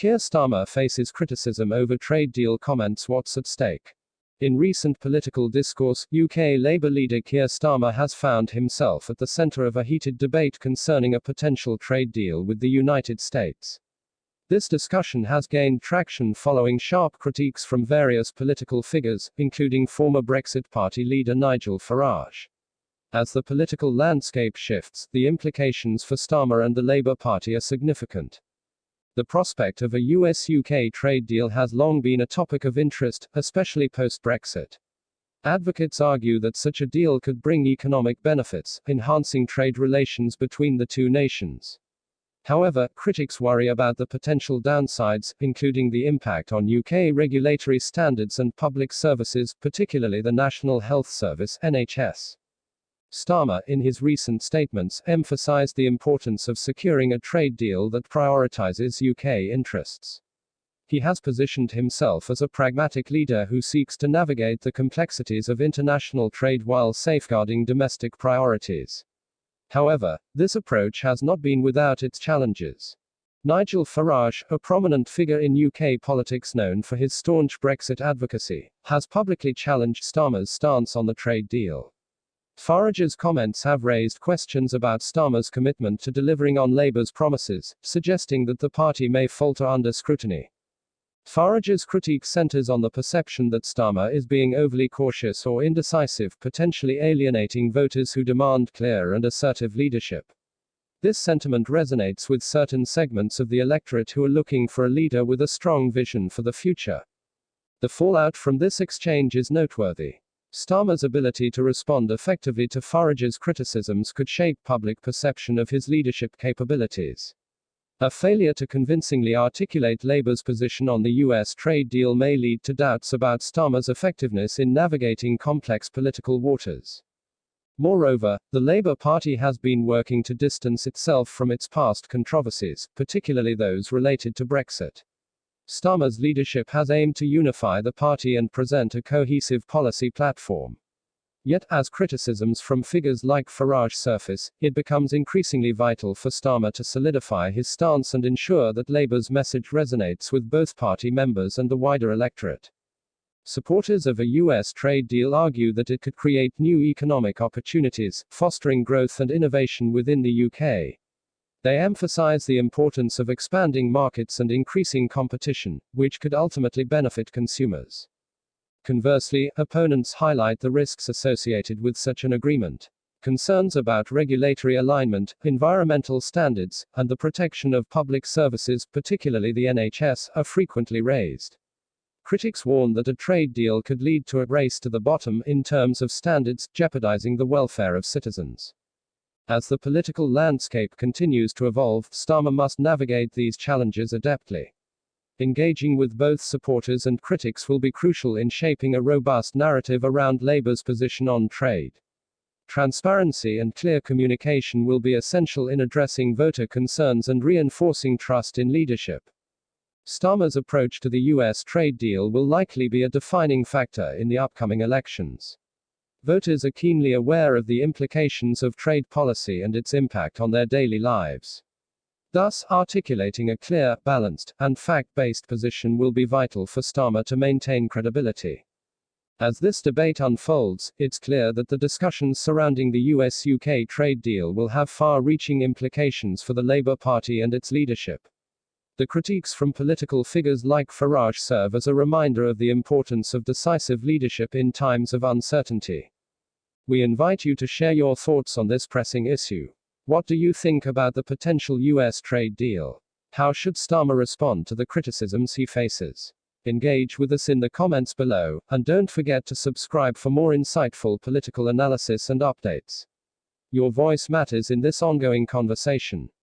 Keir Starmer faces criticism over trade deal comments. What's at stake? In recent political discourse, UK Labour leader Keir Starmer has found himself at the centre of a heated debate concerning a potential trade deal with the United States. This discussion has gained traction following sharp critiques from various political figures, including former Brexit Party leader Nigel Farage. As the political landscape shifts, the implications for Starmer and the Labour Party are significant. The prospect of a US-UK trade deal has long been a topic of interest, especially post-Brexit. Advocates argue that such a deal could bring economic benefits, enhancing trade relations between the two nations. However, critics worry about the potential downsides, including the impact on UK regulatory standards and public services, particularly the National Health Service (NHS). Starmer, in his recent statements, emphasized the importance of securing a trade deal that prioritizes UK interests. He has positioned himself as a pragmatic leader who seeks to navigate the complexities of international trade while safeguarding domestic priorities. However, this approach has not been without its challenges. Nigel Farage, a prominent figure in UK politics known for his staunch Brexit advocacy, has publicly challenged Starmer's stance on the trade deal. Farage's comments have raised questions about Starmer's commitment to delivering on Labour's promises, suggesting that the party may falter under scrutiny. Farage's critique centres on the perception that Starmer is being overly cautious or indecisive, potentially alienating voters who demand clear and assertive leadership. This sentiment resonates with certain segments of the electorate who are looking for a leader with a strong vision for the future. The fallout from this exchange is noteworthy. Starmer's ability to respond effectively to Farage's criticisms could shape public perception of his leadership capabilities. A failure to convincingly articulate Labour's position on the US trade deal may lead to doubts about Starmer's effectiveness in navigating complex political waters. Moreover, the Labour Party has been working to distance itself from its past controversies, particularly those related to Brexit. Starmer's leadership has aimed to unify the party and present a cohesive policy platform. Yet, as criticisms from figures like Farage surface, it becomes increasingly vital for Starmer to solidify his stance and ensure that Labour's message resonates with both party members and the wider electorate. Supporters of a US trade deal argue that it could create new economic opportunities, fostering growth and innovation within the UK. They emphasize the importance of expanding markets and increasing competition, which could ultimately benefit consumers. Conversely, opponents highlight the risks associated with such an agreement. Concerns about regulatory alignment, environmental standards, and the protection of public services, particularly the NHS, are frequently raised. Critics warn that a trade deal could lead to a race to the bottom in terms of standards, jeopardizing the welfare of citizens. As the political landscape continues to evolve, Starmer must navigate these challenges adeptly. Engaging with both supporters and critics will be crucial in shaping a robust narrative around Labour's position on trade. Transparency and clear communication will be essential in addressing voter concerns and reinforcing trust in leadership. Starmer's approach to the US trade deal will likely be a defining factor in the upcoming elections. Voters are keenly aware of the implications of trade policy and its impact on their daily lives. Thus, articulating a clear, balanced, and fact-based position will be vital for Starmer to maintain credibility. As this debate unfolds, it's clear that the discussions surrounding the US-UK trade deal will have far-reaching implications for the Labour Party and its leadership. The critiques from political figures like Farage serve as a reminder of the importance of decisive leadership in times of uncertainty. We invite you to share your thoughts on this pressing issue. What do you think about the potential US trade deal? How should Starmer respond to the criticisms he faces? Engage with us in the comments below, and don't forget to subscribe for more insightful political analysis and updates. Your voice matters in this ongoing conversation.